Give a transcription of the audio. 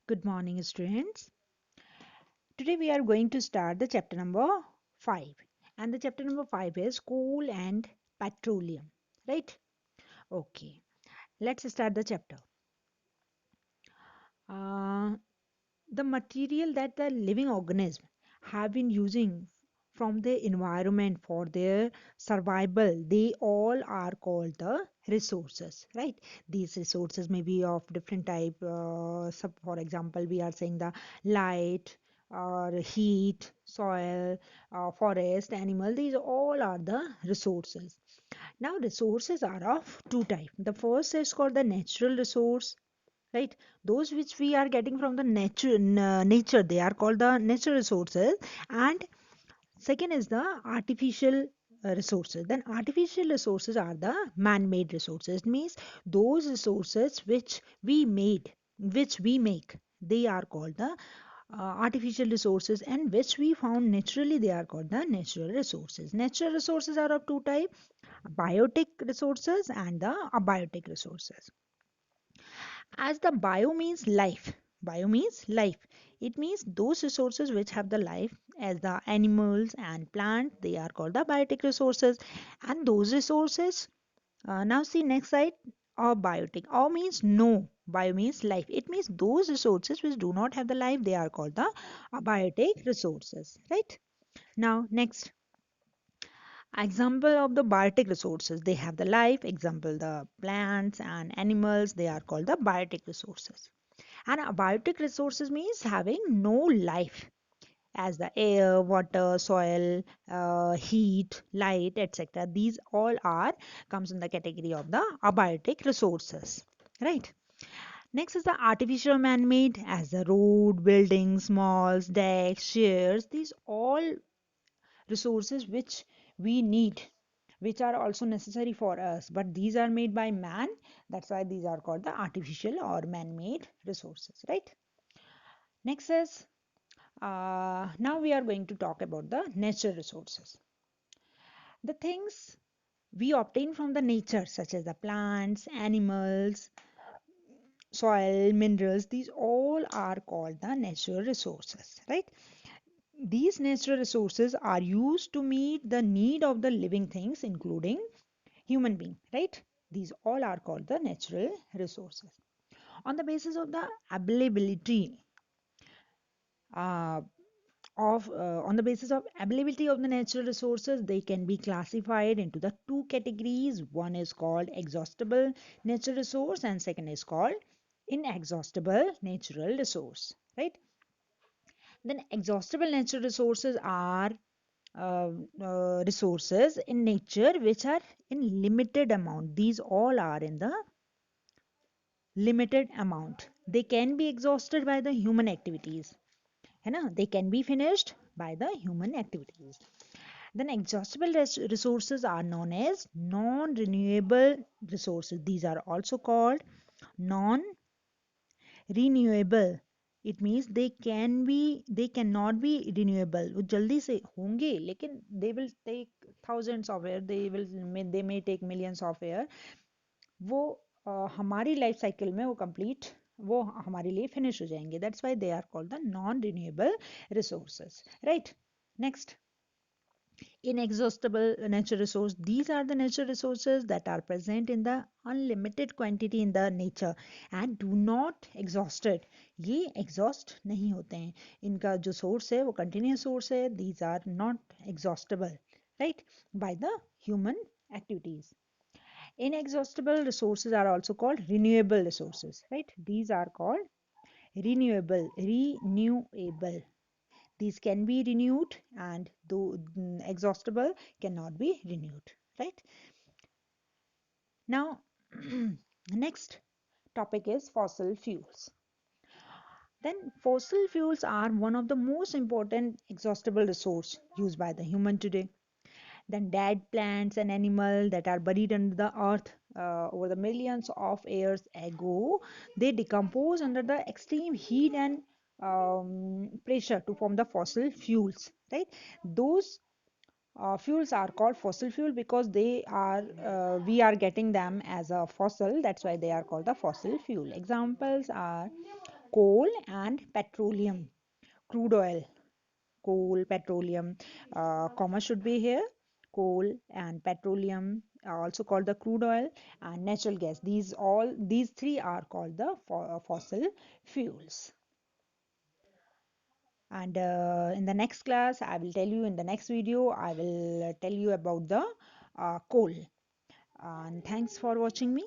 Good morning, students. Today we are going to start the chapter number 5. And the chapter number 5 is coal and petroleum. Right? Okay. Let's start the chapter. Uh, the material that the living organism have been using from the environment for their survival, they all are called the resources, right? These resources may be of different type. For example, we are saying the light or heat, soil, forest, animal. These all are the resources. Now resources are of two type. The first is called the natural resource, right? Those which we are getting from the nature, they are called the natural resources. And second is the artificial resources. Then artificial resources are the man-made resources. It means those resources which we make, they are called the artificial resources, and which we found naturally, they are called the natural resources. Natural resources are of two types: biotic resources and the abiotic resources. As the bio means life. It means those resources which have the life, as the animals and plants, they are called the biotic resources. And those resources, now see next slide, or biotic. Or means no, bio means life. It means those resources which do not have the life, they are called the abiotic resources, right? Now next, example of the biotic resources, they have the life. Example, the plants and animals, they are called the biotic resources. And abiotic resources means having no life, as the air, water, soil, heat, light, etc. These all are comes in the category of the abiotic resources, right? Next is the artificial man-made, as the road, buildings, malls, decks, chairs. These all resources which we need, which are also necessary for us, but these are made by man. That's why these are called the artificial or man-made resources, right? Next is, now we are going to talk about the natural resources. The things we obtain from the nature, such as the plants, animals, soil, minerals, these all are called the natural resources, right? These natural resources are used to meet the need of the living things, including human being, right? These all are called the natural resources. On the basis of the availability uh, on the basis of availability of the natural resources, they can be classified into the two categories. One is called exhaustible natural resource, and second is called inexhaustible natural resource, right? Then exhaustible natural resources are resources in nature which are in limited amount. These all are in the limited amount. They can be exhausted by the human activities, है ना? They can be finished by the human activities. Then exhaustible resources are known as non-renewable resources. These are also called non-renewable. It means they cannot be renewable. वो जल्दी से होंगे, लेकिन they will take thousands of years, they may take millions of years. वो हमारी life cycle में वो complete, वो हमारे लिए फिनिश हो जाएंगे. That's why they are called the non renewable resources, right? Next, inexhaustible natural resource. These are the natural resources that are present in the unlimited quantity in the nature and do not exhausted. ये exhaust नहीं होते हैं. इनका जो source है वो continuous source है. These are not exhaustible, right, by the human activities. Inexhaustible resources are also called renewable resources, right? These are called renewable. These can be renewed, and though exhaustible cannot be renewed, right? Now, next topic is fossil fuels. Then fossil fuels are one of the most important exhaustible resource used by the human today. Then dead plants and animals that are buried under the earth over the millions of years ago, they decompose under the extreme heat and pressure to form the fossil fuels, right? Those fuels are called fossil fuel because they are we are getting them as a fossil. That's why they are called the fossil fuel. Examples are coal and petroleum, crude oil, coal, petroleum, comma should be here. Coal and petroleum are also called the crude oil, and natural gas. These three are called the fossil fuels. And in the next class, I will tell you, in the next video, I will tell you about the coal. And thanks for watching me.